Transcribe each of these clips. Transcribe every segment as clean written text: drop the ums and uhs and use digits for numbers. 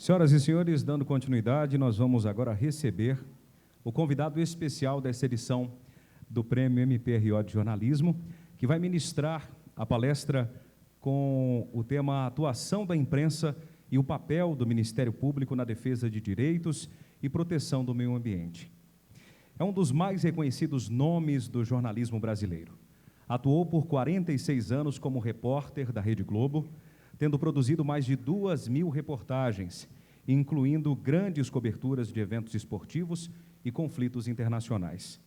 Senhoras e senhores, dando continuidade, nós vamos agora receber o convidado especial dessa edição do Prêmio MPRO de Jornalismo, que vai ministrar a palestra com o tema Atuação da Imprensa e o papel do Ministério Público na defesa de direitos e proteção do meio ambiente. É um dos mais reconhecidos nomes do jornalismo brasileiro. Atuou por 46 anos como repórter da Rede Globo, tendo produzido mais de 2.000 reportagens, incluindo grandes coberturas de eventos esportivos e conflitos internacionais.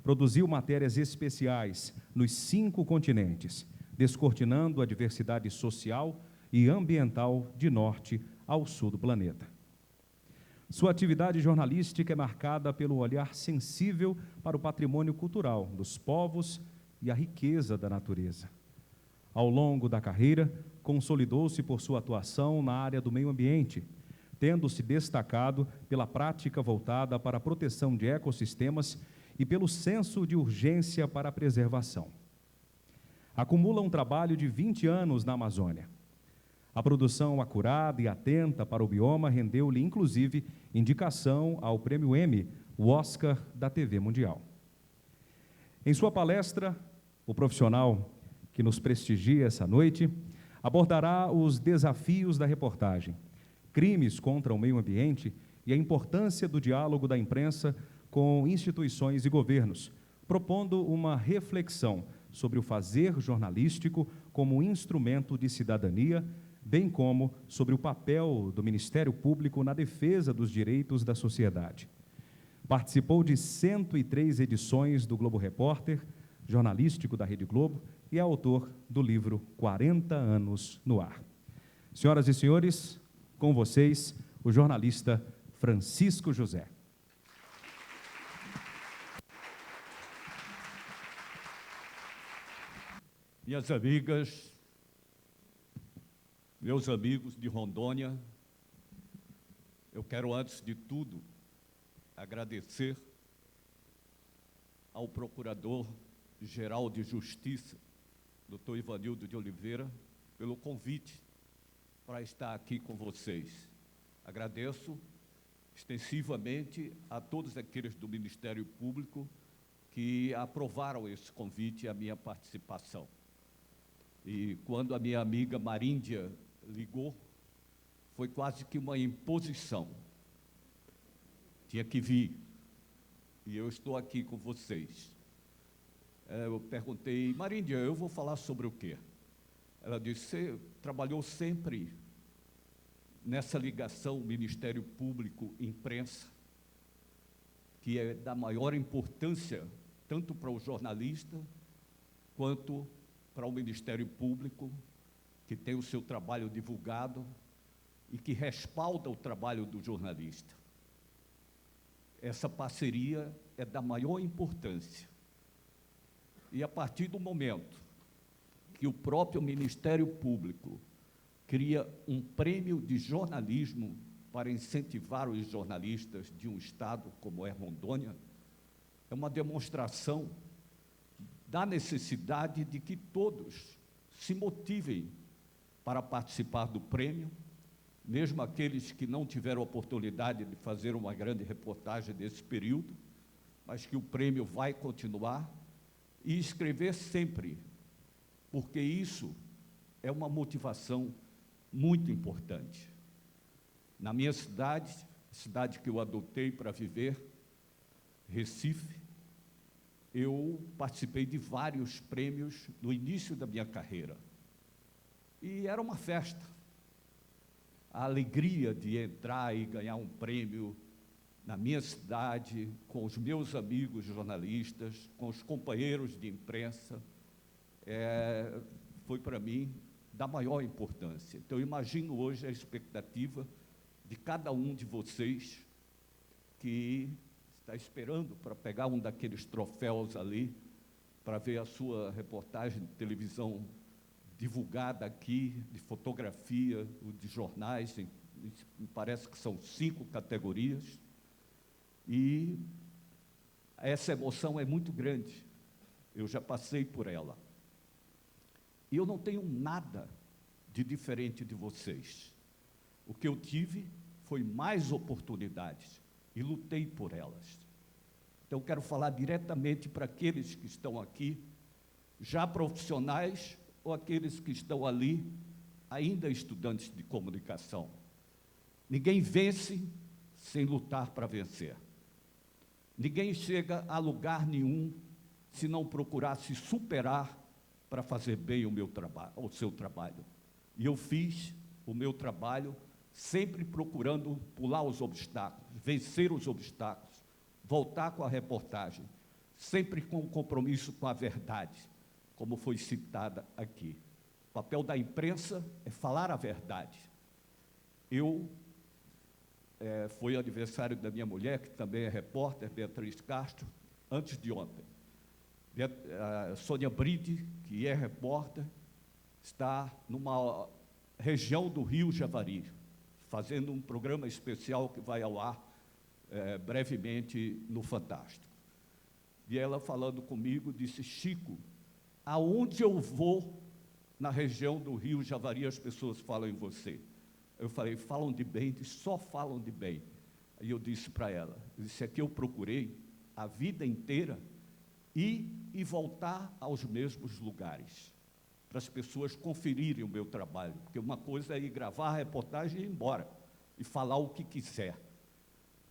Produziu matérias especiais nos 5 continentes, descortinando a diversidade social e ambiental de norte ao sul do planeta. Sua atividade jornalística é marcada pelo olhar sensível para o patrimônio cultural dos povos e a riqueza da natureza. Ao longo da carreira, consolidou-se por sua atuação na área do meio ambiente, tendo se destacado pela prática voltada para a proteção de ecossistemas e pelo senso de urgência para a preservação. Acumula um trabalho de 20 anos na Amazônia. A produção acurada e atenta para o bioma rendeu-lhe, inclusive, indicação ao Prêmio Emmy, o Oscar da TV Mundial. Em sua palestra, o profissional que nos prestigia essa noite abordará os desafios da reportagem, crimes contra o meio ambiente e a importância do diálogo da imprensa com instituições e governos, propondo uma reflexão sobre o fazer jornalístico como instrumento de cidadania, bem como sobre o papel do Ministério Público na defesa dos direitos da sociedade. Participou de 103 edições do Globo Repórter, jornalístico da Rede Globo, e é autor do livro 40 anos no ar. Senhoras e senhores, com vocês, o jornalista Francisco José. Minhas amigas, meus amigos de Rondônia, eu quero, antes de tudo, agradecer ao Procurador-Geral de Justiça, Dr. Ivanildo de Oliveira, pelo convite para estar aqui com vocês. Agradeço extensivamente a todos aqueles do Ministério Público que aprovaram esse convite e a minha participação. E quando a minha amiga Maríndia ligou, foi quase que uma imposição. Tinha que vir, e eu estou aqui com vocês. Eu perguntei, Maríndia, eu vou falar sobre o quê? Ela disse, você trabalhou sempre nessa ligação Ministério Público-Imprensa, que é da maior importância, tanto para o jornalista, quanto para o Ministério Público, que tem o seu trabalho divulgado e que respalda o trabalho do jornalista. Essa parceria é da maior importância. E a partir do momento que o próprio Ministério Público cria um prêmio de jornalismo para incentivar os jornalistas de um estado como é Rondônia, é uma demonstração da necessidade de que todos se motivem para participar do prêmio, mesmo aqueles que não tiveram oportunidade de fazer uma grande reportagem desse período, mas que o prêmio vai continuar, e escrever sempre, porque isso é uma motivação muito importante. Na minha cidade, cidade que eu adotei para viver, Recife, eu participei de vários prêmios no início da minha carreira. E era uma festa. A alegria de entrar e ganhar um prêmio na minha cidade, com os meus amigos jornalistas, com os companheiros de imprensa, foi para mim da maior importância. Então, eu imagino hoje a expectativa de cada um de vocês que está esperando para pegar um daqueles troféus ali, para ver a sua reportagem de televisão divulgada aqui, de fotografia, de jornais, me parece que são 5 categorias, e essa emoção é muito grande, eu já passei por ela. E eu não tenho nada de diferente de vocês. O que eu tive foi mais oportunidades e lutei por elas. Então, quero falar diretamente para aqueles que estão aqui, já profissionais, ou aqueles que estão ali, ainda estudantes de comunicação. Ninguém vence sem lutar para vencer. Ninguém chega a lugar nenhum se não procurar se superar para fazer bem o seu trabalho. E eu fiz o meu trabalho sempre procurando pular os obstáculos, vencer os obstáculos, voltar com a reportagem, sempre com um compromisso com a verdade, como foi citada aqui. O papel da imprensa é falar a verdade. Foi aniversário da minha mulher, que também é repórter, Beatriz Castro, antes de ontem. A Sônia Bride, que é repórter, está numa região do Rio Javari, fazendo um programa especial que vai ao ar brevemente no Fantástico. E ela, falando comigo, disse: Chico, aonde eu vou na região do Rio Javari, as pessoas falam em você. Eu falei: falam de bem? Só falam de bem. Aí eu disse para ela, aqui eu procurei a vida inteira ir e voltar aos mesmos lugares, para as pessoas conferirem o meu trabalho, porque uma coisa é ir gravar a reportagem e ir embora, e falar o que quiser.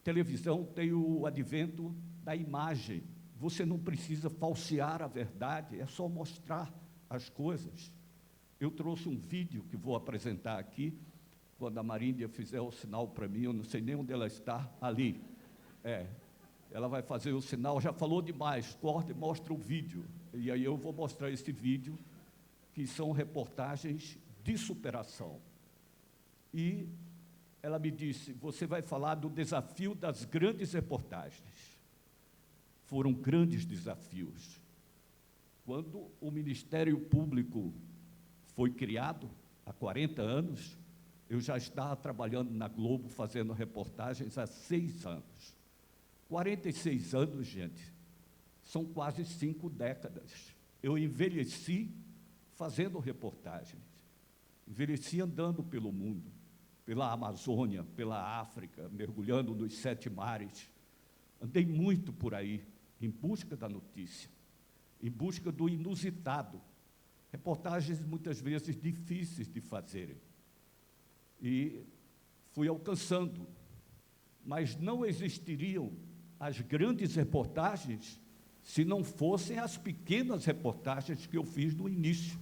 Televisão tem o advento da imagem, você não precisa falsear a verdade, é só mostrar as coisas. Eu trouxe um vídeo que vou apresentar aqui, quando a Maríndia fizer o sinal para mim, eu não sei nem onde ela está, ali. Ela vai fazer o sinal, já falou demais, corta e mostra o vídeo. E aí eu vou mostrar esse vídeo, que são reportagens de superação. E ela me disse: você vai falar do desafio das grandes reportagens. Foram grandes desafios. Quando o Ministério Público foi criado, há 40 anos, eu já estava trabalhando na Globo, fazendo reportagens há 6 anos. 46 anos, gente, são quase 5 décadas. Eu envelheci fazendo reportagens, envelheci andando pelo mundo, pela Amazônia, pela África, mergulhando nos 7 mares. Andei muito por aí, em busca da notícia, em busca do inusitado. Reportagens muitas vezes difíceis de fazerem. E fui alcançando, mas não existiriam as grandes reportagens se não fossem as pequenas reportagens que eu fiz no início.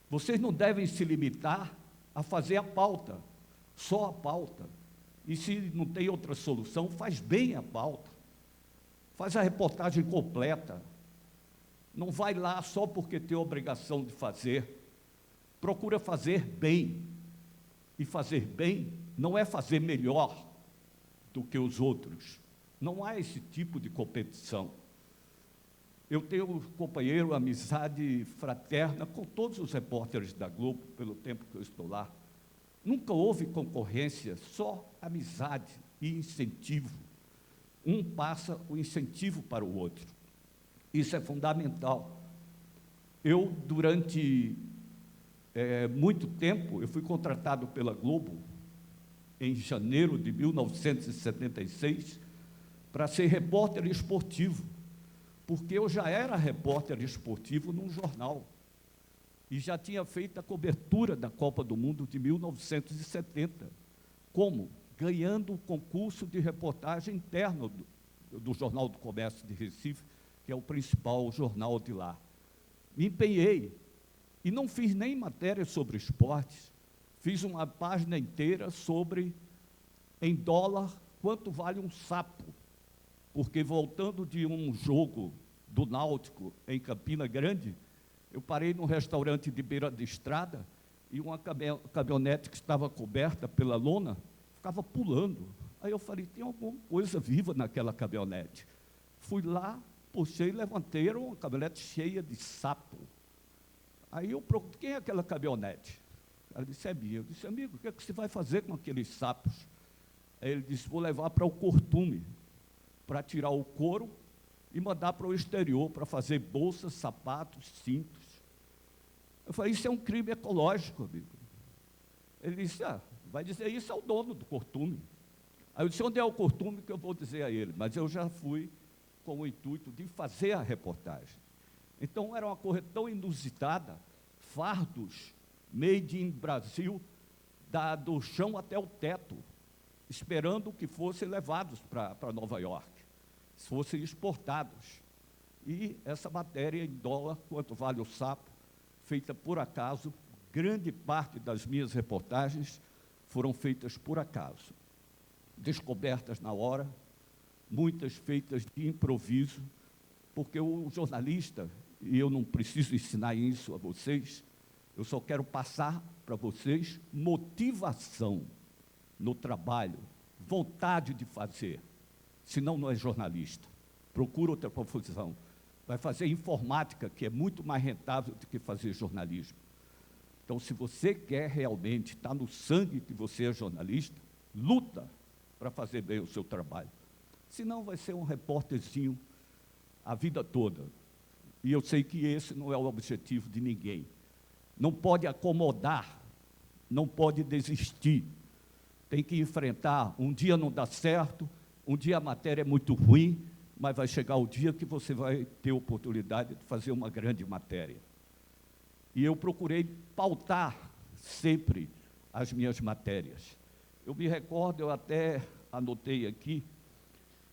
Vocês não devem se limitar a fazer a pauta, só a pauta. E se não tem outra solução, faz bem a pauta. Faz a reportagem completa. Não vai lá só porque tem a obrigação de fazer. Procura fazer bem. E fazer bem não é fazer melhor do que os outros. Não há esse tipo de competição. Eu tenho um companheiro, amizade fraterna com todos os repórteres da Globo, pelo tempo que eu estou lá. Nunca houve concorrência, só amizade e incentivo. Um passa o incentivo para o outro. Isso é fundamental. Eu, durante muito tempo, eu fui contratado pela Globo, em janeiro de 1976, para ser repórter esportivo, porque eu já era repórter esportivo num jornal, e já tinha feito a cobertura da Copa do Mundo de 1970. Como? Ganhando o concurso de reportagem interno do Jornal do Comércio de Recife, que é o principal jornal de lá. Me empenhei, e não fiz nem matéria sobre esportes, fiz uma página inteira sobre, em dólar, quanto vale um sapo, porque voltando de um jogo do Náutico em Campina Grande, eu parei num restaurante de beira de estrada e uma caminhonete que estava coberta pela lona ficava pulando. Aí eu falei: tem alguma coisa viva naquela caminhonete. Fui lá, puxei, levantei, era uma caminhonete cheia de sapo. Aí eu procurei: quem é aquela caminhonete? Ela disse: é minha. Eu disse: amigo, o que é que você vai fazer com aqueles sapos? Aí ele disse: vou levar para o Cortume, para tirar o couro e mandar para o exterior, para fazer bolsas, sapatos, cintos. Eu falei: isso é um crime ecológico, amigo. Ele disse: vai dizer isso ao dono do Curtume. Aí eu disse, onde é o Curtume que eu vou dizer a ele? Mas eu já fui com o intuito de fazer a reportagem. Então, era uma coisa tão inusitada, fardos, made in Brasil, do chão até o teto, esperando que fossem levados para Nova York, fossem exportados. E essa matéria em dólar, quanto vale o sapo, feita por acaso, grande parte das minhas reportagens foram feitas por acaso, descobertas na hora, muitas feitas de improviso, porque o jornalista, e eu não preciso ensinar isso a vocês, eu só quero passar para vocês motivação no trabalho, vontade de fazer, senão não é jornalista. Procura outra profissão. Vai fazer informática, que é muito mais rentável do que fazer jornalismo. Então, se você quer realmente, está no sangue que você é jornalista, luta para fazer bem o seu trabalho. Senão vai ser um repórterzinho a vida toda. E eu sei que esse não é o objetivo de ninguém. Não pode acomodar, não pode desistir. Tem que enfrentar. Um dia não dá certo, um dia a matéria é muito ruim, mas vai chegar o dia que você vai ter oportunidade de fazer uma grande matéria. E eu procurei pautar sempre as minhas matérias. Eu me recordo, eu até anotei aqui,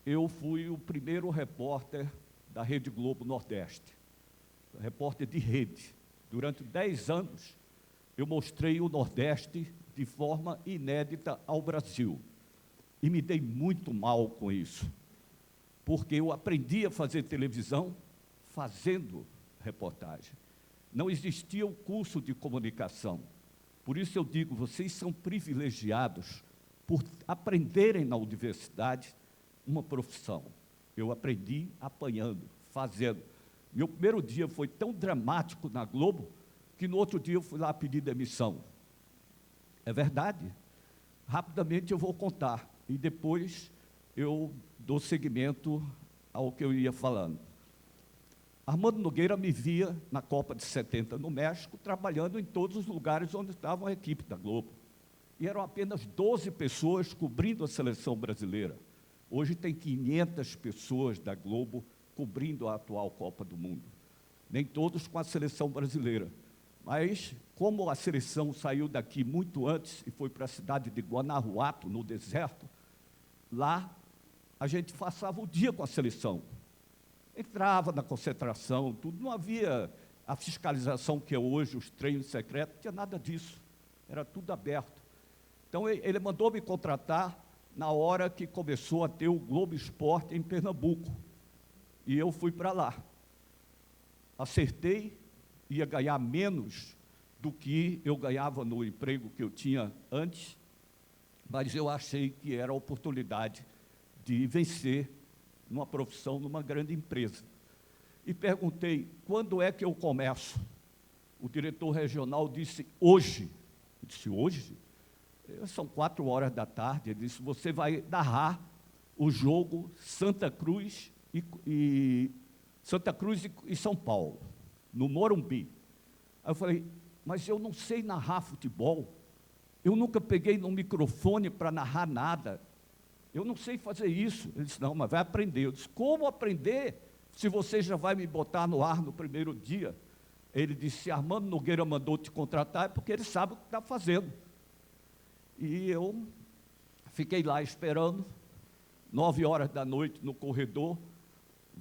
eu fui o primeiro repórter da Rede Globo Nordeste, repórter de rede. Durante 10 anos, eu mostrei o Nordeste de forma inédita ao Brasil. E me dei muito mal com isso, porque eu aprendi a fazer televisão fazendo reportagem. Não existia o curso de comunicação. Por isso eu digo, vocês são privilegiados por aprenderem na universidade uma profissão. Eu aprendi apanhando, fazendo. Meu primeiro dia foi tão dramático na Globo, que no outro dia eu fui lá pedir demissão. É verdade. Rapidamente eu vou contar, e depois eu dou seguimento ao que eu ia falando. Armando Nogueira me via na Copa de 70 no México, trabalhando em todos os lugares onde estava a equipe da Globo. E eram apenas 12 pessoas cobrindo a seleção brasileira. Hoje tem 500 pessoas da Globo cobrindo a atual Copa do Mundo. Nem todos com a seleção brasileira. Mas, como a seleção saiu daqui muito antes e foi para a cidade de Guanajuato, no deserto, lá a gente passava o dia com a seleção. Entrava na concentração, tudo. Não havia a fiscalização que é hoje, os treinos secretos, não tinha nada disso. Era tudo aberto. Então, ele mandou me contratar na hora que começou a ter o Globo Esporte em Pernambuco. E eu fui para lá. Acertei, ia ganhar menos do que eu ganhava no emprego que eu tinha antes, mas eu achei que era a oportunidade de vencer numa profissão, numa grande empresa. E perguntei, quando é que eu começo? O diretor regional disse, hoje. Eu disse, hoje? São 4 horas da tarde. Ele disse, você vai narrar o jogo Santa Cruz e São Paulo, no Morumbi. Aí eu falei, mas eu não sei narrar futebol, eu nunca peguei no microfone para narrar nada, eu não sei fazer isso. Ele disse, não, mas vai aprender. Eu disse, como aprender, se você já vai me botar no ar no primeiro dia? Ele disse, se Armando Nogueira mandou te contratar, é porque ele sabe o que está fazendo. E eu fiquei lá esperando, 9 horas da noite no corredor,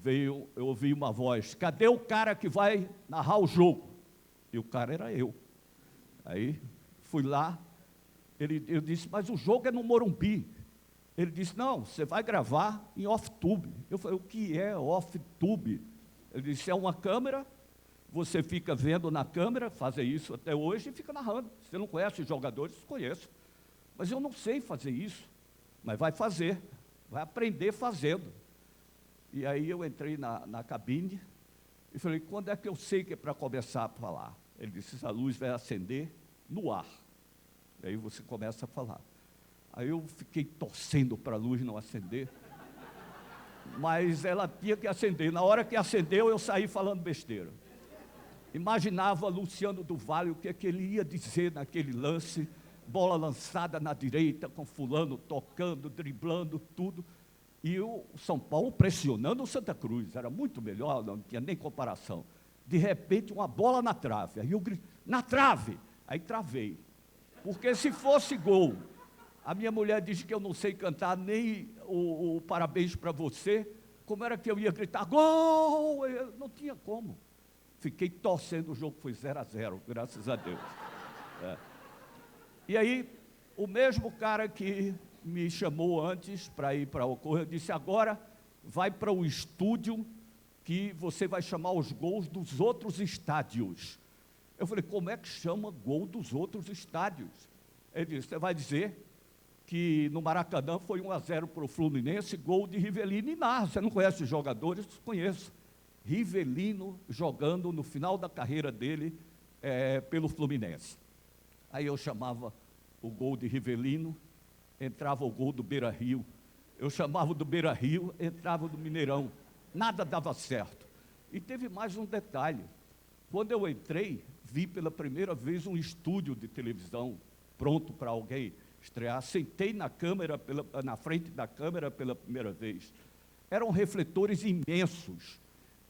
eu ouvi uma voz, cadê o cara que vai narrar o jogo? E o cara era eu. Aí fui lá, eu disse, mas o jogo é no Morumbi. Ele disse, não, você vai gravar em off-tube. Eu falei, o que é off-tube? Ele disse, é uma câmera, você fica vendo na câmera, fazem isso até hoje, e fica narrando. Você não conhece os jogadores? Conheço. Mas eu não sei fazer isso. Mas vai fazer, vai aprender fazendo. E aí eu entrei na cabine e falei, quando é que eu sei que é para começar a falar? Ele disse, a luz vai acender no ar. Aí você começa a falar. Aí eu fiquei torcendo para a luz não acender, mas ela tinha que acender. Na hora que acendeu, eu saí falando besteira. Imaginava Luciano do Vale, o que é que ele ia dizer naquele lance, bola lançada na direita, com fulano tocando, driblando, tudo. E o São Paulo pressionando o Santa Cruz, era muito melhor, não tinha nem comparação. De repente, uma bola na trave, aí eu grito, na trave! Aí travei, porque se fosse gol, a minha mulher diz que eu não sei cantar nem o parabéns para você, como era que eu ia gritar, gol? Eu não tinha como. Fiquei torcendo, o jogo foi 0-0, graças a Deus. E aí, o mesmo cara que me chamou antes para ir para a Ocorra, disse, agora vai para o estúdio que você vai chamar os gols dos outros estádios. Eu falei, como é que chama gol dos outros estádios? Ele disse, você vai dizer que no Maracanã foi 1-0 para o Fluminense, gol de Rivelino e Narra. Você não conhece os jogadores? Conheço. Rivelino jogando no final da carreira dele pelo Fluminense. Aí eu chamava o gol de Rivelino, entrava o gol do Beira-Rio. Eu chamava do Beira-Rio, entrava do Mineirão. Nada dava certo. E teve mais um detalhe. Quando eu entrei, vi pela primeira vez um estúdio de televisão pronto para alguém estrear. Sentei na frente da câmera pela primeira vez. Eram refletores imensos.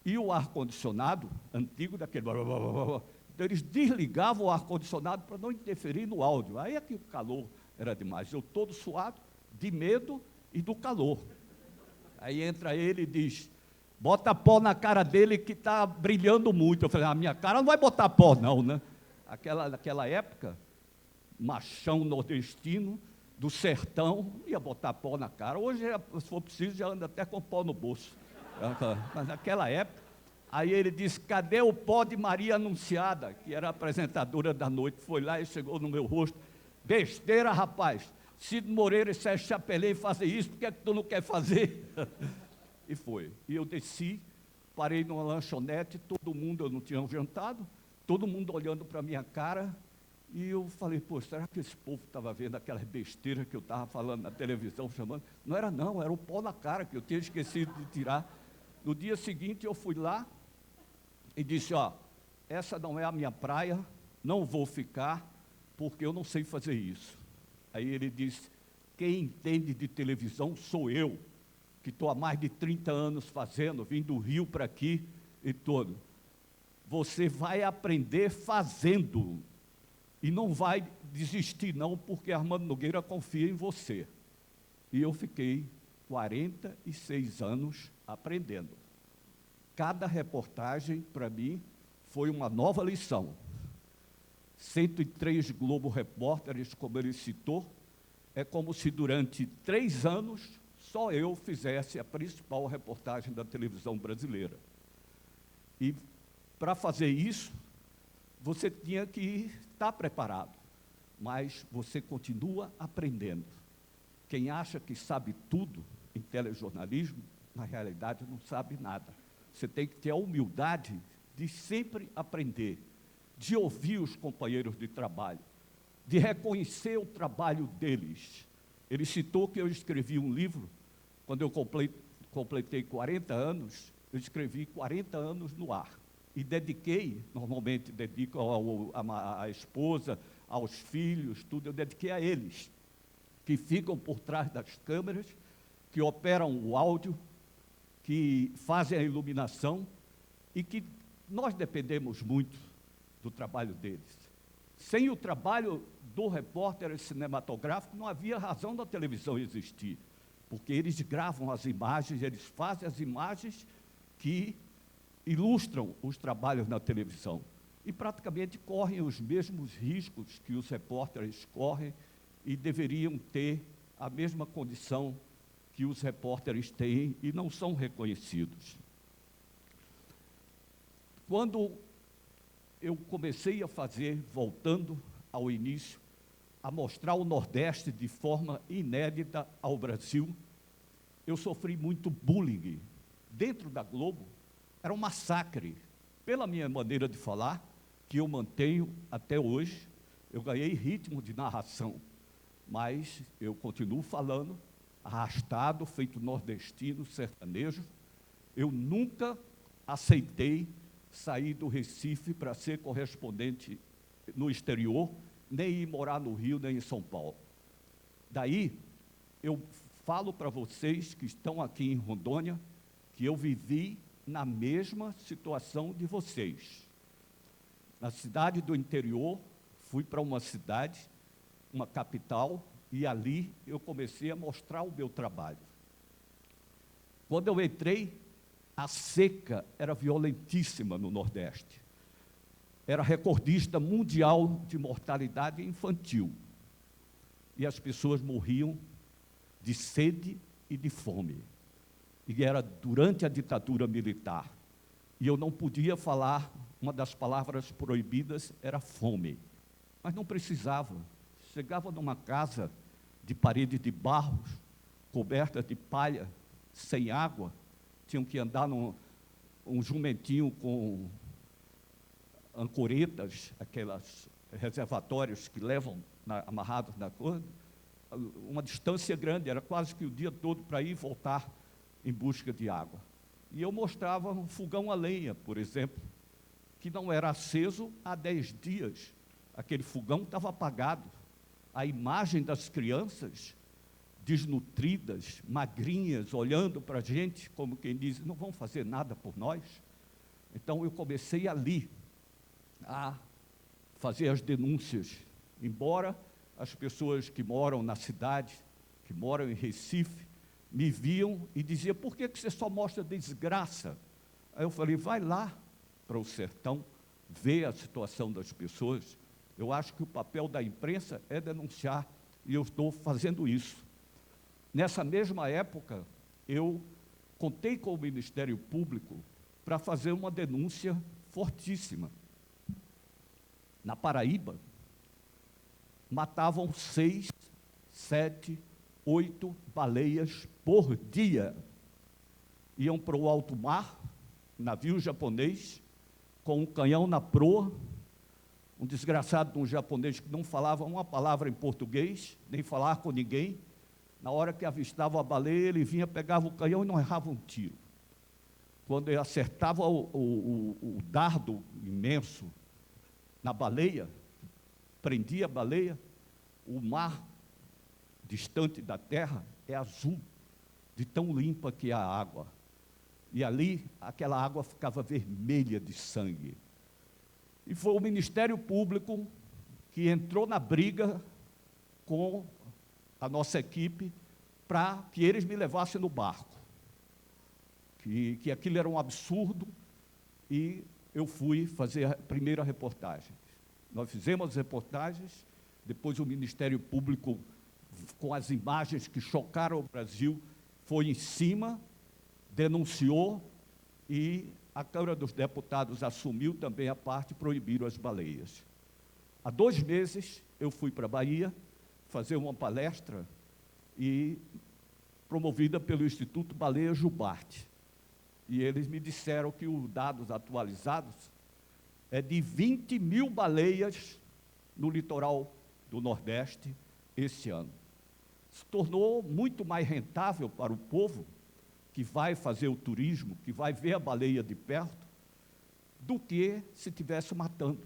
E o ar-condicionado, antigo daquele... Eles desligavam o ar-condicionado para não interferir no áudio. Aí é que o calor era demais. Eu todo suado, de medo e do calor. Aí entra ele e diz, bota pó na cara dele que está brilhando muito. Eu falei, a minha cara não vai botar pó não, né? Naquela época, machão nordestino, do sertão, ia botar pó na cara. Hoje, se for preciso, já anda até com pó no bolso. Mas naquela época, aí ele disse, cadê o pó de Maria Anunciada, que era a apresentadora da noite, foi lá e chegou no meu rosto, besteira, rapaz, Cid Moreira e Sérgio Chapelin fazem isso, por que é que tu não quer fazer? E foi. E eu desci, parei numa lanchonete, todo mundo, eu não tinha jantado, todo mundo olhando para a minha cara, e eu falei, pô, será que esse povo estava vendo aquelas besteiras que eu estava falando na televisão, chamando? Não era não, era o pó na cara, que eu tinha esquecido de tirar. No dia seguinte eu fui lá e disse, ó, essa não é a minha praia, não vou ficar, porque eu não sei fazer isso. Aí ele disse, quem entende de televisão sou eu, que estou há mais de 30 anos fazendo, vim do Rio para aqui e todo. Você vai aprender fazendo, e não vai desistir não, porque Armando Nogueira confia em você. E eu fiquei 46 anos aprendendo. Cada reportagem, para mim, foi uma nova lição. 103 Globo Repórteres, como ele citou, é como se durante 3 anos só eu fizesse a principal reportagem da televisão brasileira. E para fazer isso, você tinha que estar preparado, mas você continua aprendendo. Quem acha que sabe tudo em telejornalismo, na realidade não sabe nada. Você tem que ter a humildade de sempre aprender, de ouvir os companheiros de trabalho, de reconhecer o trabalho deles. Ele citou que eu escrevi um livro, quando eu completei 40 anos, eu escrevi 40 anos no ar. E dediquei, normalmente dedico à esposa, aos filhos, tudo, eu dediquei a eles, que ficam por trás das câmeras, que operam o áudio, que fazem a iluminação e que nós dependemos muito do trabalho deles. Sem o trabalho do repórter cinematográfico, não havia razão da televisão existir, porque eles gravam as imagens, eles fazem as imagens que ilustram os trabalhos na televisão e praticamente correm os mesmos riscos que os repórteres correm e deveriam ter a mesma condição que os repórteres têm e não são reconhecidos. Quando eu comecei a fazer, voltando ao início, a mostrar o Nordeste de forma inédita ao Brasil, eu sofri muito bullying. Dentro da Globo, era um massacre. Pela minha maneira de falar, que eu mantenho até hoje, eu ganhei ritmo de narração, mas eu continuo falando, arrastado, feito nordestino, sertanejo. Eu nunca aceitei sair do Recife para ser correspondente no exterior nem ir morar no Rio, nem em São Paulo. Daí, eu falo para vocês que estão aqui em Rondônia, que eu vivi na mesma situação de vocês. Na cidade do interior, fui para uma cidade, uma capital, e ali eu comecei a mostrar o meu trabalho. Quando eu entrei, a seca era violentíssima no Nordeste. Era recordista mundial de mortalidade infantil. E as pessoas morriam de sede e de fome. E era durante a ditadura militar. E eu não podia falar, uma das palavras proibidas era fome. Mas não precisava. Chegava numa casa de parede de barro, coberta de palha, sem água, tinham que andar um jumentinho com ancoretas, aquelas reservatórios que levam amarrados na coisa, uma distância grande, era quase que o dia todo para ir e voltar em busca de água. E eu mostrava um fogão a lenha, por exemplo, que não era aceso há 10 dias. Aquele fogão estava apagado. A imagem das crianças desnutridas, magrinhas, olhando para a gente, como quem diz, não vão fazer nada por nós. Então eu comecei ali a fazer as denúncias, embora as pessoas que moram na cidade, que moram em Recife, me viam e diziam, por que você só mostra desgraça? Aí eu falei, vai lá para o sertão, ver a situação das pessoas. Eu acho que o papel da imprensa é denunciar, e eu estou fazendo isso. Nessa mesma época, eu contei com o Ministério Público para fazer uma denúncia fortíssima. Na Paraíba, matavam 6, 7, 8 baleias por dia. Iam para o alto mar, navio japonês, com um canhão na proa, um desgraçado de um japonês que não falava uma palavra em português, nem falar com ninguém. Na hora que avistava a baleia, ele vinha, pegava o canhão e não errava um tiro. Quando ele acertava o dardo imenso na baleia, prendia a baleia, o mar distante da terra é azul, de tão limpa que é a água. E ali, aquela água ficava vermelha de sangue. E foi o Ministério Público que entrou na briga com a nossa equipe para que eles me levassem no barco. Que aquilo era um absurdo, e eu fui fazer a primeira reportagem. Nós fizemos as reportagens, depois o Ministério Público, com as imagens que chocaram o Brasil, foi em cima, denunciou, e a Câmara dos Deputados assumiu também a parte e proibiram as baleias. Há 2 meses, eu fui para a Bahia fazer uma palestra, e promovida pelo Instituto Baleia Jubarte. E eles me disseram que os dados atualizados é de 20 mil baleias no litoral do Nordeste esse ano. Se tornou muito mais rentável para o povo que vai fazer o turismo, que vai ver a baleia de perto, do que se estivesse matando.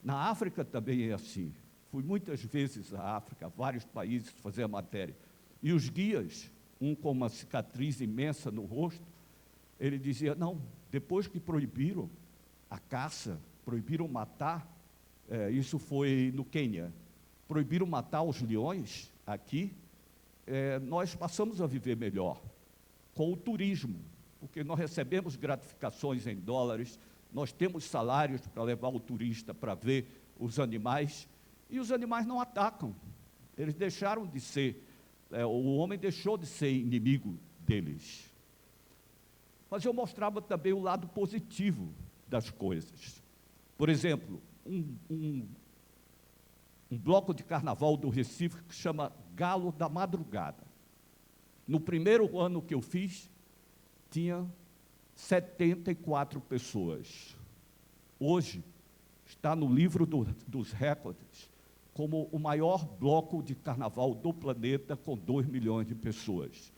Na África também é assim. Fui muitas vezes à África, a vários países, fazer a matéria. E os guias, um com uma cicatriz imensa no rosto, ele dizia, não, depois que proibiram a caça, proibiram matar, isso foi no Quênia, proibiram matar os leões aqui, nós passamos a viver melhor com o turismo, porque nós recebemos gratificações em dólares, nós temos salários para levar o turista para ver os animais, e os animais não atacam. Eles deixaram de ser, o homem deixou de ser inimigo deles. Mas eu mostrava também o lado positivo das coisas. Por exemplo, um bloco de carnaval do Recife que chama Galo da Madrugada. No primeiro ano que eu fiz, tinha 74 pessoas. Hoje, está no livro dos recordes como o maior bloco de carnaval do planeta, com 2 milhões de pessoas.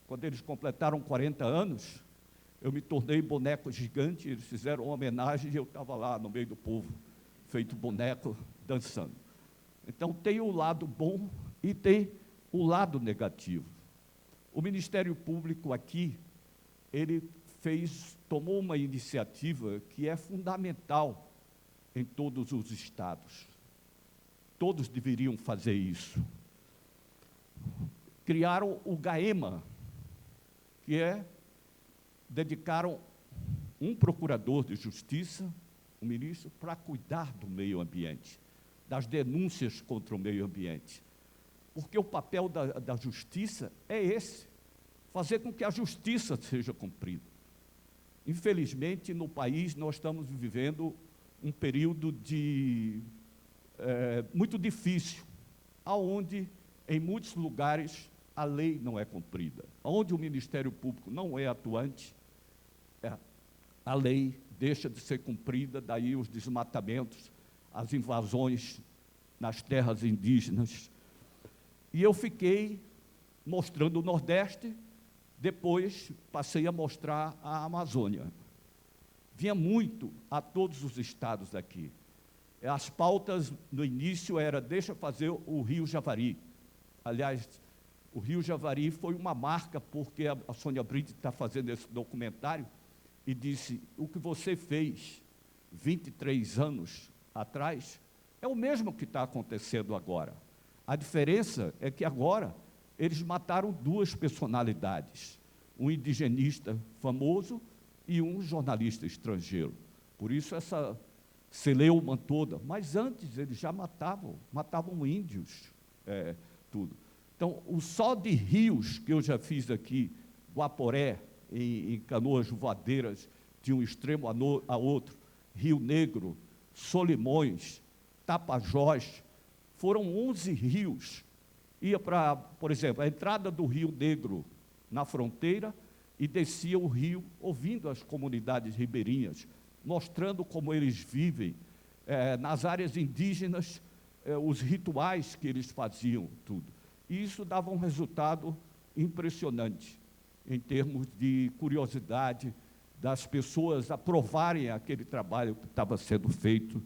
Quando eles completaram 40 anos, eu me tornei boneco gigante, eles fizeram uma homenagem e eu estava lá no meio do povo, feito boneco, dançando. Então, tem o lado bom e tem o lado negativo. O Ministério Público aqui, ele tomou uma iniciativa que é fundamental em todos os estados. Todos deveriam fazer isso. Criaram o GAEMA, dedicaram um procurador de justiça, um ministro, para cuidar do meio ambiente, das denúncias contra o meio ambiente. Porque o papel da justiça é esse, fazer com que a justiça seja cumprida. Infelizmente, no país, nós estamos vivendo um período muito difícil, onde, em muitos lugares, a lei não é cumprida. Onde o Ministério Público não é atuante, a lei deixa de ser cumprida, daí os desmatamentos, as invasões nas terras indígenas. E eu fiquei mostrando o Nordeste, depois passei a mostrar a Amazônia. Vinha muito a todos os estados aqui. As pautas, no início, deixa fazer o Rio Javari. Aliás, o Rio Javari foi uma marca, porque a Sônia Brito está fazendo esse documentário, e disse, o que você fez 23 anos atrás, é o mesmo que está acontecendo agora. A diferença é que agora eles mataram duas personalidades, um indigenista famoso e um jornalista estrangeiro. Por isso essa celeuma toda. Mas antes eles já matavam índios, tudo. Então, só de rios que eu já fiz aqui, Guaporé, em Canoas Voadeiras, de um extremo a outro, Rio Negro, Solimões, Tapajós, foram 11 rios. Ia para, por exemplo, a entrada do Rio Negro na fronteira e descia o rio, ouvindo as comunidades ribeirinhas, mostrando como eles vivem, nas áreas indígenas, os rituais que eles faziam, tudo. E isso dava um resultado impressionante, em termos de curiosidade das pessoas aprovarem aquele trabalho que estava sendo feito.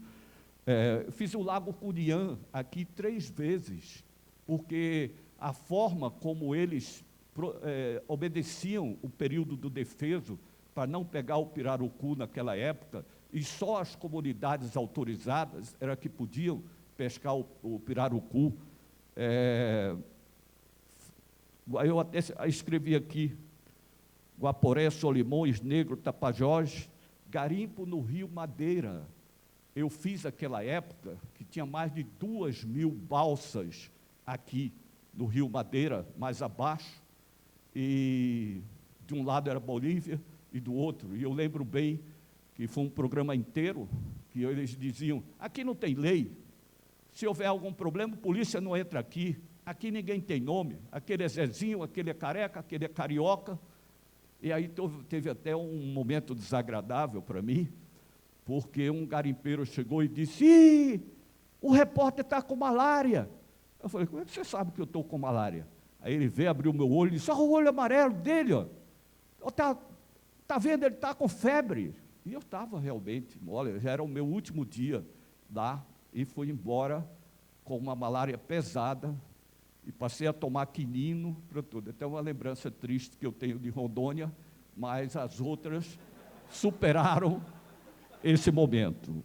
Fiz o Lago Curiã aqui 3 vezes, porque a forma como eles obedeciam o período do defeso, para não pegar o pirarucu naquela época, e só as comunidades autorizadas era que podiam pescar o pirarucu. Eu até escrevi aqui, Guaporé, Solimões, Negro, Tapajós, garimpo no Rio Madeira. Eu fiz aquela época que tinha mais de 2.000 balsas aqui no Rio Madeira, mais abaixo, e de um lado era Bolívia e do outro. E eu lembro bem que foi um programa inteiro que eles diziam, aqui não tem lei, se houver algum problema, a polícia não entra aqui, aqui ninguém tem nome, aquele é Zezinho, aquele é careca, aquele é carioca. E aí teve até um momento desagradável para mim, porque um garimpeiro chegou e disse, ih, o repórter está com malária. Eu falei, como é que você sabe que eu estou com malária? Aí ele veio, abriu o meu olho e disse, olha o olho amarelo dele, ó. Tá vendo, ele está com febre. E eu estava realmente, olha, já era o meu último dia lá, e fui embora com uma malária pesada, e passei a tomar quinino para tudo. Até uma lembrança triste que eu tenho de Rondônia, mas as outras superaram esse momento. O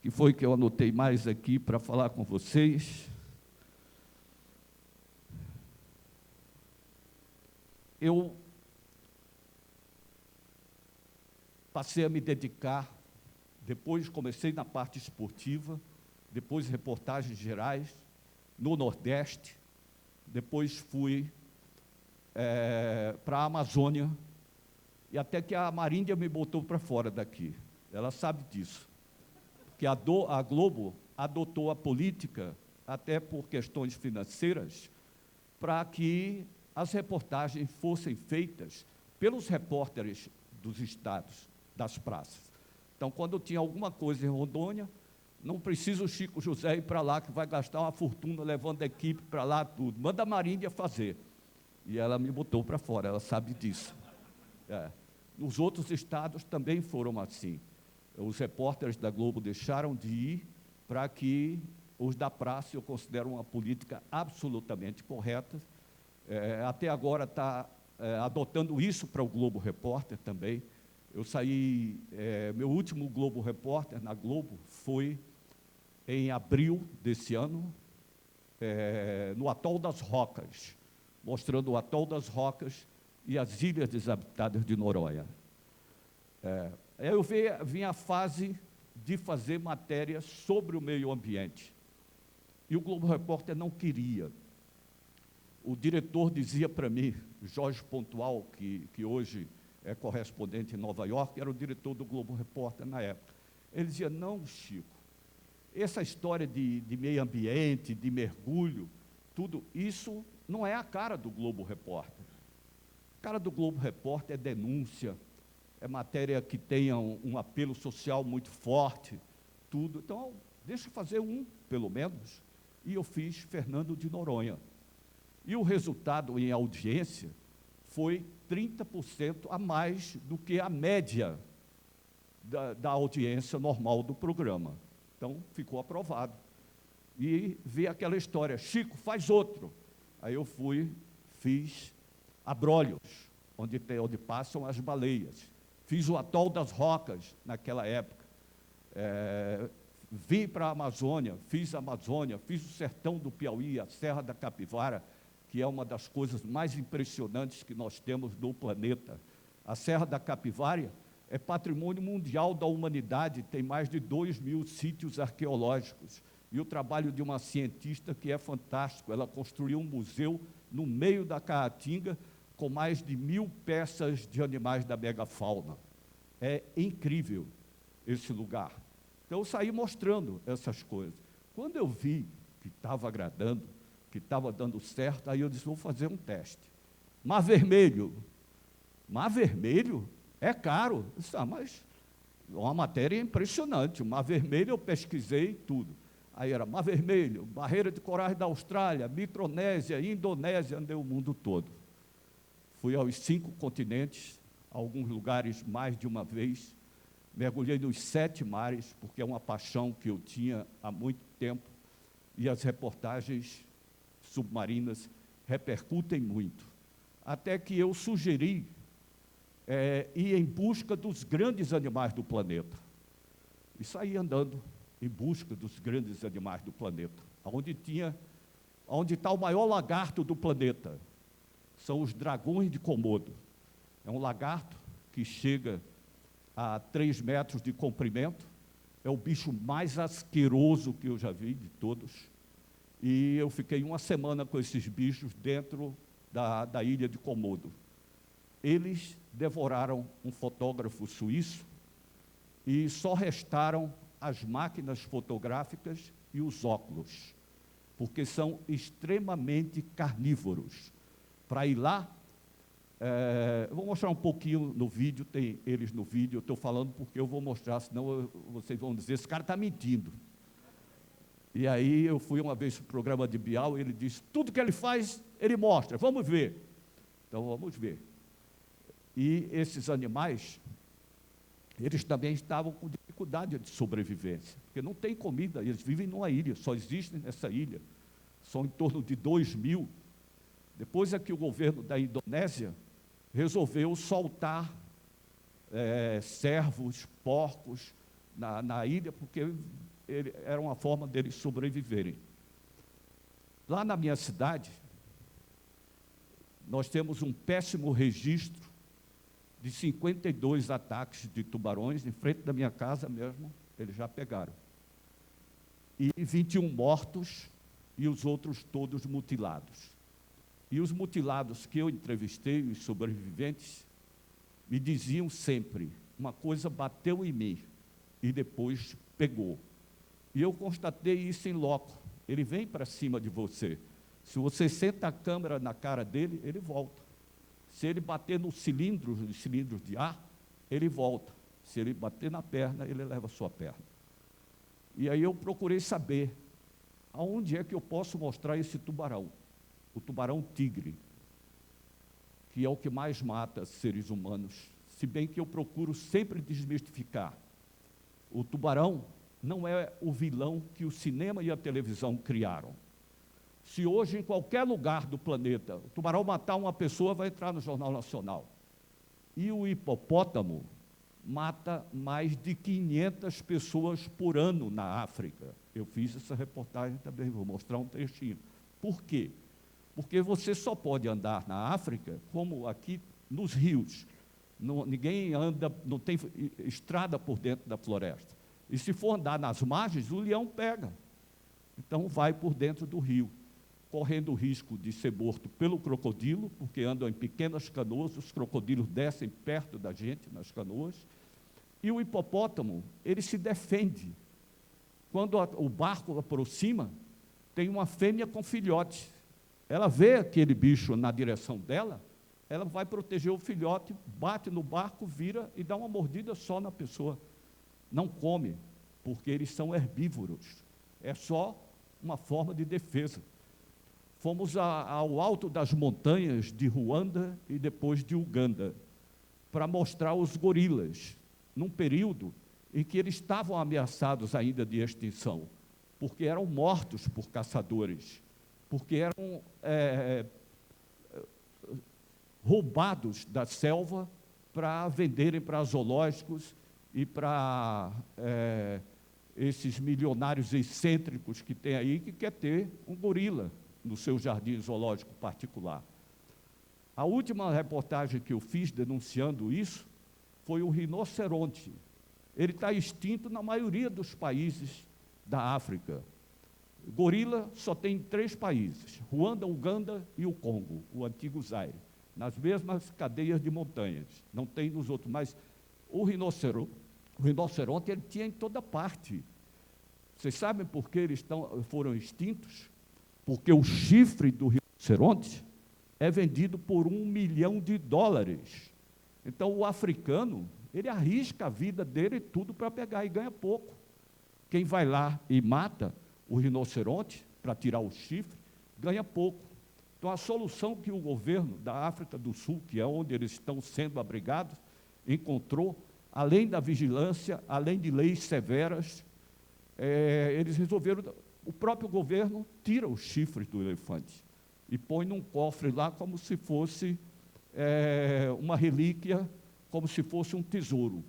que foi que eu anotei mais aqui para falar com vocês? Eu passei a me dedicar. Depois comecei na parte esportiva, depois reportagens gerais, no Nordeste, depois fui para a Amazônia, e até que a Maríndia me botou para fora daqui. Ela sabe disso. Porque a Globo adotou a política, até por questões financeiras, para que as reportagens fossem feitas pelos repórteres dos estados, das praças. Então, quando tinha alguma coisa em Rondônia, não precisa o Chico José ir para lá, que vai gastar uma fortuna levando a equipe para lá, tudo. Manda a Maríndia fazer. E ela me botou para fora, ela sabe disso. Nos outros estados também foram assim. Os repórteres da Globo deixaram de ir para que os da praça, eu considero uma política absolutamente correta, até agora está adotando isso para o Globo Repórter também. Eu saí, meu último Globo Repórter na Globo foi em abril desse ano, no Atol das Rocas, mostrando o Atol das Rocas e as ilhas desabitadas de Noronha. Eu vim a fase de fazer matérias sobre o meio ambiente. E o Globo Repórter não queria. O diretor dizia para mim, Jorge Pontual, que hoje é correspondente em Nova York, era o diretor do Globo Repórter na época. Ele dizia, não, Chico, essa história de meio ambiente, de mergulho, tudo isso não é a cara do Globo Repórter. A cara do Globo Repórter é denúncia, é matéria que tenha um apelo social muito forte, tudo. Então, deixa eu fazer pelo menos. E eu fiz Fernando de Noronha. E o resultado em audiência foi 30% a mais do que a média da audiência normal do programa. Então, ficou aprovado. E vi aquela história, Chico, faz outro. Aí eu fiz Abrolhos, onde passam as baleias. Fiz o Atol das Rocas, naquela época. Vim para a Amazônia, fiz o Sertão do Piauí, a Serra da Capivara, que é uma das coisas mais impressionantes que nós temos no planeta. A Serra da Capivara é patrimônio mundial da humanidade, tem mais de 2.000 sítios arqueológicos. E o trabalho de uma cientista que é fantástico, ela construiu um museu no meio da Caatinga, com mais de 1.000 peças de animais da megafauna. É incrível esse lugar. Então, eu saí mostrando essas coisas. Quando eu vi que estava agradando, que estava dando certo, aí eu disse, vou fazer um teste. Mar Vermelho. Mar Vermelho é caro. Eu disse, mas uma matéria impressionante. O Mar Vermelho eu pesquisei tudo. Aí era Mar Vermelho, Barreira de Corais da Austrália, Micronésia, Indonésia, andei o mundo todo. Fui aos 5 continentes, a alguns lugares mais de uma vez, mergulhei nos 7 mares, porque é uma paixão que eu tinha há muito tempo, e as reportagens submarinas repercutem muito. Até que eu sugeri ir em busca dos grandes animais do planeta. E saí andando em busca dos grandes animais do planeta, onde está o maior lagarto do planeta. São os dragões de Komodo. É um lagarto que chega a 3 metros de comprimento, é o bicho mais asqueroso que eu já vi de todos, e eu fiquei uma semana com esses bichos dentro da ilha de Komodo. Eles devoraram um fotógrafo suíço e só restaram as máquinas fotográficas e os óculos, porque são extremamente carnívoros. Para ir lá, eu vou mostrar um pouquinho no vídeo, tem eles no vídeo, eu estou falando porque eu vou mostrar, senão vocês vão dizer, esse cara está mentindo. E aí eu fui uma vez para o programa de Bial, ele disse, tudo que ele faz, ele mostra, vamos ver. Então, vamos ver. E esses animais, eles também estavam com dificuldade de sobrevivência, porque não tem comida, eles vivem numa ilha, só existem nessa ilha, são em torno de 2.000. Depois é que o governo da Indonésia resolveu soltar cervos, porcos na ilha, porque era uma forma deles sobreviverem. Lá na minha cidade, nós temos um péssimo registro de 52 ataques de tubarões, em frente da minha casa mesmo, eles já pegaram. E 21 mortos, e os outros todos mutilados. E os mutilados que eu entrevistei, os sobreviventes, me diziam sempre, uma coisa bateu em mim, e depois pegou. E eu constatei isso em loco, ele vem para cima de você. Se você senta a câmera na cara dele, ele volta. Se ele bater nos cilindros de ar, ele volta. Se ele bater na perna, ele leva a sua perna. E aí eu procurei saber, aonde é que eu posso mostrar esse tubarão? O tubarão-tigre, que é o que mais mata seres humanos, se bem que eu procuro sempre desmistificar. O tubarão não é o vilão que o cinema e a televisão criaram. Se hoje, em qualquer lugar do planeta, o tubarão matar uma pessoa, vai entrar no Jornal Nacional. E o hipopótamo mata mais de 500 pessoas por ano na África. Eu fiz essa reportagem também, vou mostrar um trechinho. Por quê? Porque você só pode andar na África, como aqui nos rios. Ninguém anda, não tem estrada por dentro da floresta. E se for andar nas margens, o leão pega. Então vai por dentro do rio, correndo o risco de ser morto pelo crocodilo, porque andam em pequenas canoas, os crocodilos descem perto da gente nas canoas, e o hipopótamo, ele se defende. Quando o barco aproxima, tem uma fêmea com filhote. Ela vê aquele bicho na direção dela, ela vai proteger o filhote, bate no barco, vira e dá uma mordida só na pessoa. Não come, porque eles são herbívoros. É só uma forma de defesa. Fomos ao alto das montanhas de Ruanda e depois de Uganda, para mostrar os gorilas, num período em que eles estavam ameaçados ainda de extinção, porque eram mortos por caçadores, porque eram roubados da selva para venderem para zoológicos e para esses milionários excêntricos que tem aí, que quer ter um gorila no seu jardim zoológico particular. A última reportagem que eu fiz denunciando isso foi o rinoceronte. Ele está extinto na maioria dos países da África. Gorila só tem 3 países, Ruanda, Uganda e o Congo, o antigo Zaire, nas mesmas cadeias de montanhas, não tem nos outros, mas o rinoceronte ele tinha em toda parte. Vocês sabem por que eles foram extintos? Porque o chifre do rinoceronte é vendido por $1 milhão. Então, o africano, ele arrisca a vida dele tudo para pegar e ganha pouco. Quem vai lá e mata o rinoceronte para tirar o chifre, ganha pouco. Então, a solução que o governo da África do Sul, que é onde eles estão sendo abrigados, encontrou, além da vigilância, além de leis severas, eles resolveram, o próprio governo tira os chifres do elefante e põe num cofre lá como se fosse uma relíquia, como se fosse um tesouro,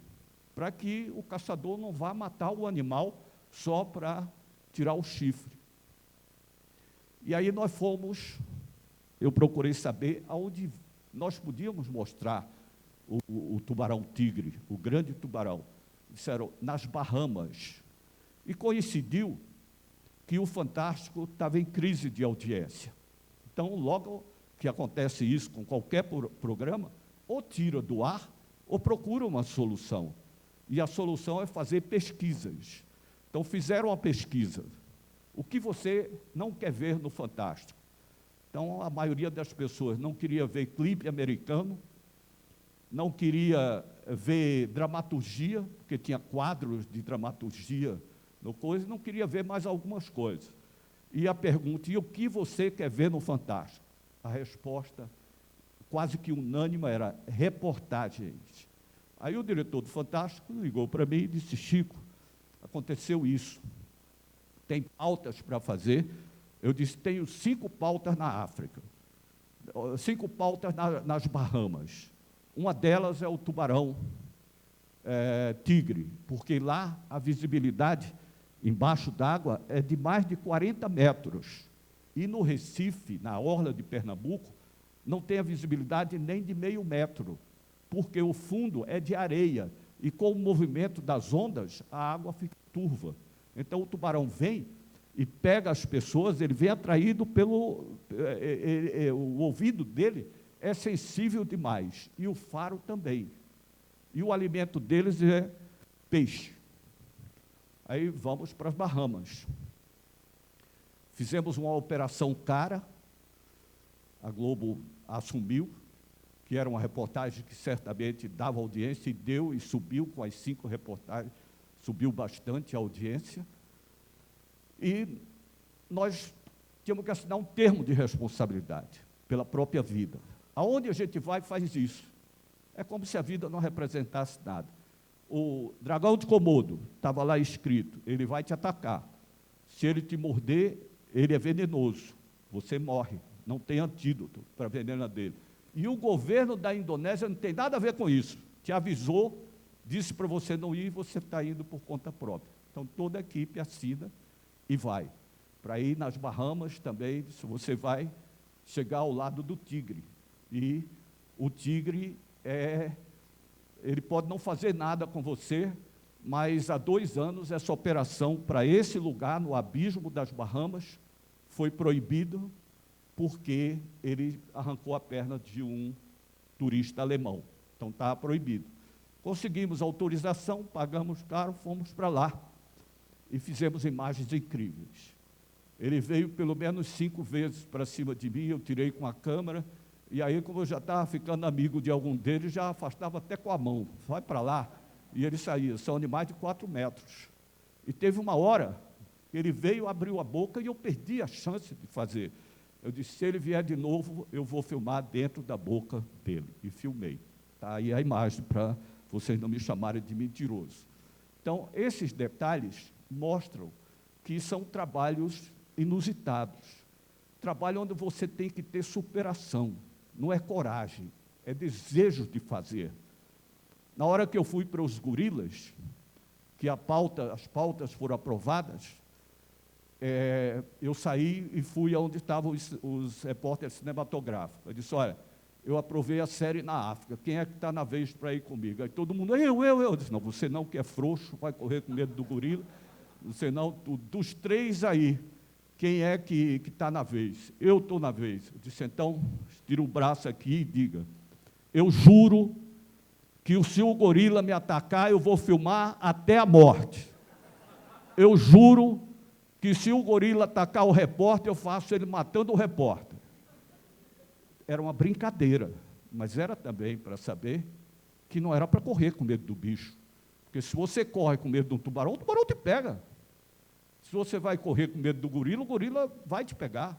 para que o caçador não vá matar o animal só para tirar o chifre. E aí eu procurei saber aonde nós podíamos mostrar o tubarão-tigre, o grande tubarão. Disseram, nas Bahamas. E coincidiu que o Fantástico estava em crise de audiência. Então, logo que acontece isso com qualquer programa, ou tira do ar, ou procura uma solução. E a solução é fazer pesquisas. Então, fizeram uma pesquisa. O que você não quer ver no Fantástico? Então, a maioria das pessoas não queria ver clipe americano, não queria ver dramaturgia, porque tinha quadros de dramaturgia no coisa, não queria ver mais algumas coisas. E a pergunta, e o que você quer ver no Fantástico? A resposta, quase que unânime, era reportagens. Aí o diretor do Fantástico ligou para mim e disse, Chico, aconteceu isso, tem pautas para fazer? Eu disse, tenho 5 pautas na África, 5 pautas nas Bahamas. Uma delas é o tubarão tigre, porque lá a visibilidade embaixo d'água é de mais de 40 metros. E no Recife, na orla de Pernambuco, não tem a visibilidade nem de meio metro, porque o fundo é de areia, e com o movimento das ondas, a água fica turva. Então, o tubarão vem e pega as pessoas, ele vem atraído pelo... o ouvido dele é sensível demais, e o faro também. E o alimento deles é peixe. Aí vamos para as Bahamas. Fizemos uma operação cara, a Globo assumiu, que era uma reportagem que certamente dava audiência, e deu, e subiu com as 5 reportagens, subiu bastante a audiência, e nós tínhamos que assinar um termo de responsabilidade pela própria vida. Aonde a gente vai, faz isso. É como se a vida não representasse nada. O dragão de Komodo, estava lá escrito, ele vai te atacar. Se ele te morder, ele é venenoso, você morre, não tem antídoto para a veneno dele. E o governo da Indonésia não tem nada a ver com isso, te avisou, disse para você não ir, você está indo por conta própria. Então, toda a equipe assina e vai. Para ir nas Bahamas também, se você vai chegar ao lado do tigre. E o tigre ele pode não fazer nada com você, mas há 2 anos essa operação para esse lugar, no abismo das Bahamas, foi proibido porque ele arrancou a perna de um turista alemão. Então está proibido. Conseguimos autorização, pagamos caro, fomos para lá e fizemos imagens incríveis. Ele veio pelo menos 5 vezes para cima de mim, eu tirei com a câmera, e aí, como eu já estava ficando amigo de algum deles, já afastava até com a mão, vai para lá, e ele saía. São animais de 4 metros. E teve uma hora que ele veio, abriu a boca, e eu perdi a chance de fazer. Eu disse, se ele vier de novo, eu vou filmar dentro da boca dele. E filmei. Está aí a imagem, para vocês não me chamarem de mentiroso. Então, esses detalhes mostram que são trabalhos inusitados. Trabalho onde você tem que ter superação. Não é coragem, é desejo de fazer. Na hora que eu fui para os gorilas, que as pautas foram aprovadas, eu saí e fui aonde estavam os repórteres cinematográficos. Eu disse, olha, eu aprovei a série na África, quem é que está na vez para ir comigo? Aí todo mundo, eu. Eu disse, não, você não que é frouxo, vai correr com medo do gorila, você não, dos 3 aí, quem é que está na vez? Eu estou na vez. Eu disse, então, tira o braço aqui e diga, eu juro que se o gorila me atacar, eu vou filmar até a morte. Eu juro que se o gorila atacar o repórter, eu faço ele matando o repórter. Era uma brincadeira, mas era também para saber que não era para correr com medo do bicho. Porque se você corre com medo de um tubarão, o tubarão te pega. Se você vai correr com medo do gorila, o gorila vai te pegar.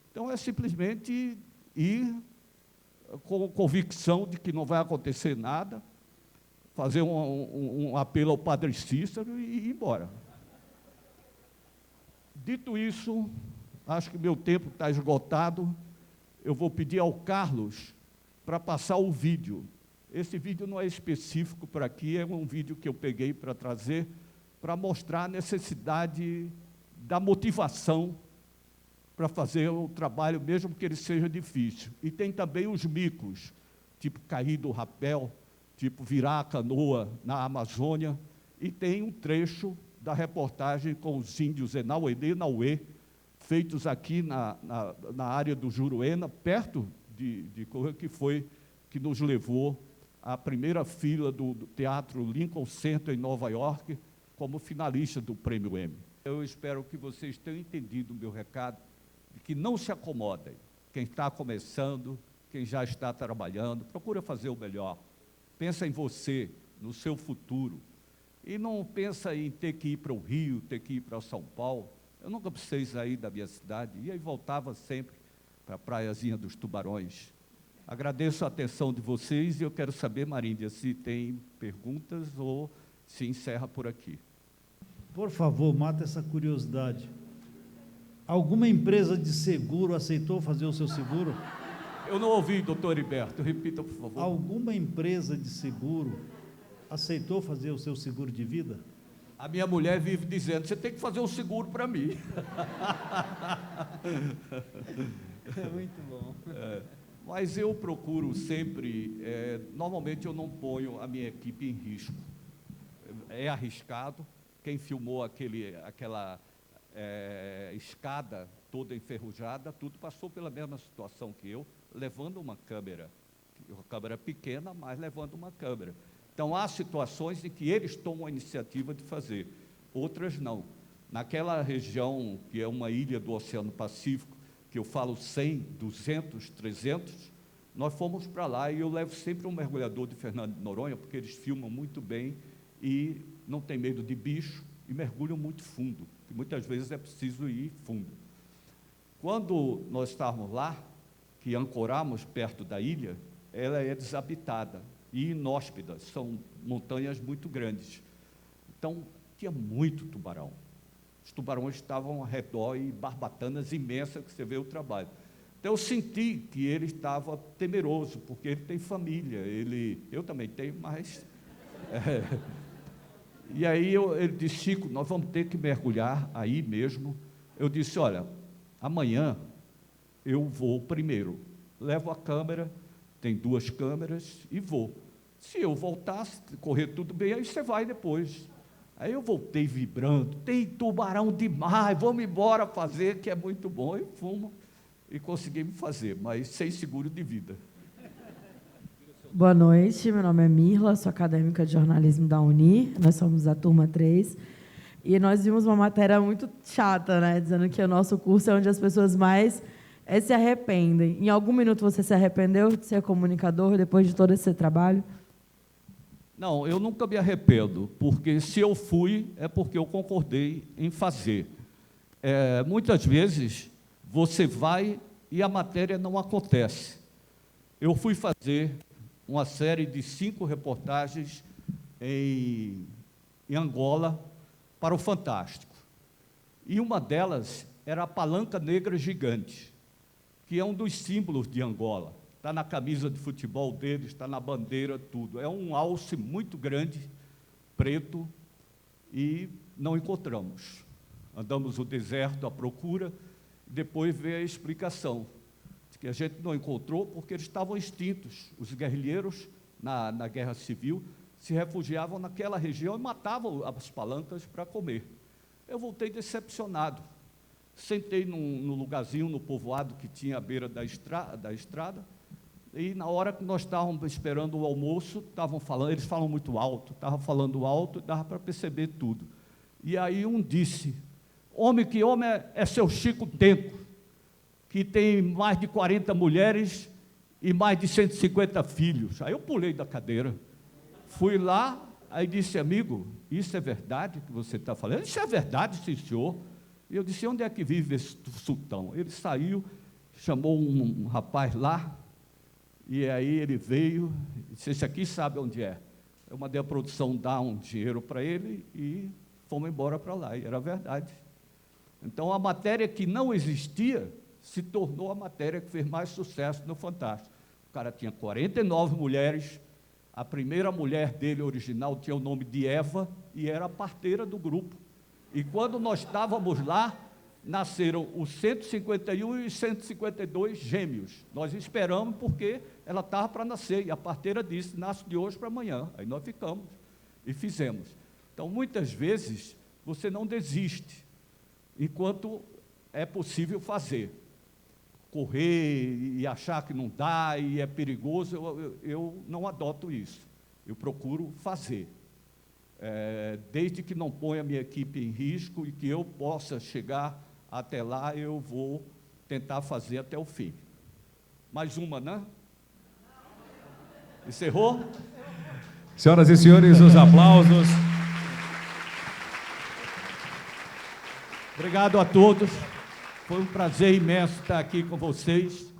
Então, é simplesmente ir com convicção de que não vai acontecer nada, fazer um apelo ao Padre Cícero e ir embora. Dito isso, acho que meu tempo está esgotado, eu vou pedir ao Carlos para passar o vídeo. Esse vídeo não é específico para aqui, é um vídeo que eu peguei para trazer, para mostrar a necessidade da motivação para fazer o trabalho, mesmo que ele seja difícil. E tem também os micos, tipo cair do rapel, tipo virar a canoa na Amazônia, e tem um trecho da reportagem com os índios Enauê e Nauê, feitos aqui na área do Juruena, perto de Correio, que nos levou à primeira fila do Teatro Lincoln Center, em Nova York, como finalista do Prêmio Emmy. Eu espero que vocês tenham entendido o meu recado, de que não se acomodem. Quem está começando, quem já está trabalhando, procura fazer o melhor. Pensa em você, no seu futuro. E não pensa em ter que ir para o Rio, ter que ir para São Paulo. Eu nunca precisei sair da minha cidade, ia e voltava sempre para a praiazinha dos Tubarões. Agradeço a atenção de vocês e eu quero saber, Maríndia, se tem perguntas ou se encerra por aqui. Por favor, mata essa curiosidade. Alguma empresa de seguro aceitou fazer o seu seguro? Eu não ouvi, doutor Heriberto, repita, por favor. Alguma empresa de seguro aceitou fazer o seu seguro de vida? A minha mulher vive dizendo, você tem que fazer um seguro para mim. É muito bom. Mas eu procuro sempre, normalmente eu não ponho a minha equipe em risco. É arriscado. Quem filmou aquela escada toda enferrujada, tudo passou pela mesma situação que eu, levando uma câmera pequena, mas levando uma câmera. Então, há situações em que eles tomam a iniciativa de fazer, outras não. Naquela região, que é uma ilha do Oceano Pacífico, que eu falo 100, 200, 300, nós fomos para lá e eu levo sempre um mergulhador de Fernando de Noronha, porque eles filmam muito bem e não tem medo de bicho e mergulham muito fundo, que muitas vezes é preciso ir fundo. Quando nós estávamos lá, que ancoramos perto da ilha, ela é desabitada. e inóspitas, são montanhas muito grandes. Então, tinha muito tubarão. Os tubarões estavam ao redor e barbatanas imensas, que você vê o trabalho. Então, eu senti que ele estava temeroso, porque ele tem família, eu também tenho, mas... E aí ele disse, Chico, nós vamos ter que mergulhar aí mesmo. Eu disse, olha, amanhã eu vou primeiro, levo a câmera, tem 2 câmeras e vou. Se eu voltar, se correr tudo bem, aí você vai depois. Aí eu voltei vibrando, tem tubarão demais, vamos embora fazer, que é muito bom. E fomos e conseguimos fazer, mas sem seguro de vida. Boa noite, meu nome é Mirla, sou acadêmica de jornalismo da Uni, nós somos a turma 3, e nós vimos uma matéria muito chata, né, dizendo que o nosso curso é onde as pessoas mais se arrependem. Em algum minuto você se arrependeu de ser comunicador depois de todo esse trabalho? Não, eu nunca me arrependo, porque se eu fui, é porque eu concordei em fazer. Muitas vezes, você vai e a matéria não acontece. Eu fui fazer uma série de 5 reportagens em Angola para o Fantástico. E uma delas era a palanca negra gigante, que é um dos símbolos de Angola. Está na camisa de futebol deles, está na bandeira, tudo. É um alce muito grande, preto, e não encontramos. Andamos o deserto à procura, depois veio a explicação, que a gente não encontrou porque eles estavam extintos. Os guerrilheiros, na Guerra Civil, se refugiavam naquela região e matavam as palancas para comer. Eu voltei decepcionado. Sentei num lugarzinho, no povoado que tinha à beira da estrada, e na hora que nós estávamos esperando o almoço, estavam falando, eles falam muito alto, estavam falando alto, dava para perceber tudo. E aí um disse, que homem é seu Chico Tenco, que tem mais de 40 mulheres e mais de 150 filhos. Aí eu pulei da cadeira, fui lá, aí disse, amigo, isso é verdade que você está falando? Isso é verdade, sim, senhor. E eu disse, onde é que vive esse sultão? Ele saiu, chamou um rapaz lá, e aí ele veio, e disse, esse aqui sabe onde é. Eu mandei a produção dar um dinheiro para ele e fomos embora para lá, e era verdade. Então, a matéria que não existia se tornou a matéria que fez mais sucesso no Fantástico. O cara tinha 49 mulheres, a primeira mulher dele original tinha o nome de Eva e era a parteira do grupo. E quando nós estávamos lá, nasceram os 151 e os 152 gêmeos. Nós esperamos porque ela estava para nascer, e a parteira disse, nasce de hoje para amanhã. Aí nós ficamos e fizemos. Então, muitas vezes, você não desiste, enquanto é possível fazer. Correr e achar que não dá e é perigoso, eu não adoto isso. Eu procuro fazer. Desde que não ponha a minha equipe em risco e que eu possa chegar até lá, eu vou tentar fazer até o fim. Mais uma, né? Encerrou? Senhoras e senhores, os aplausos. Obrigado a todos. Foi um prazer imenso estar aqui com vocês.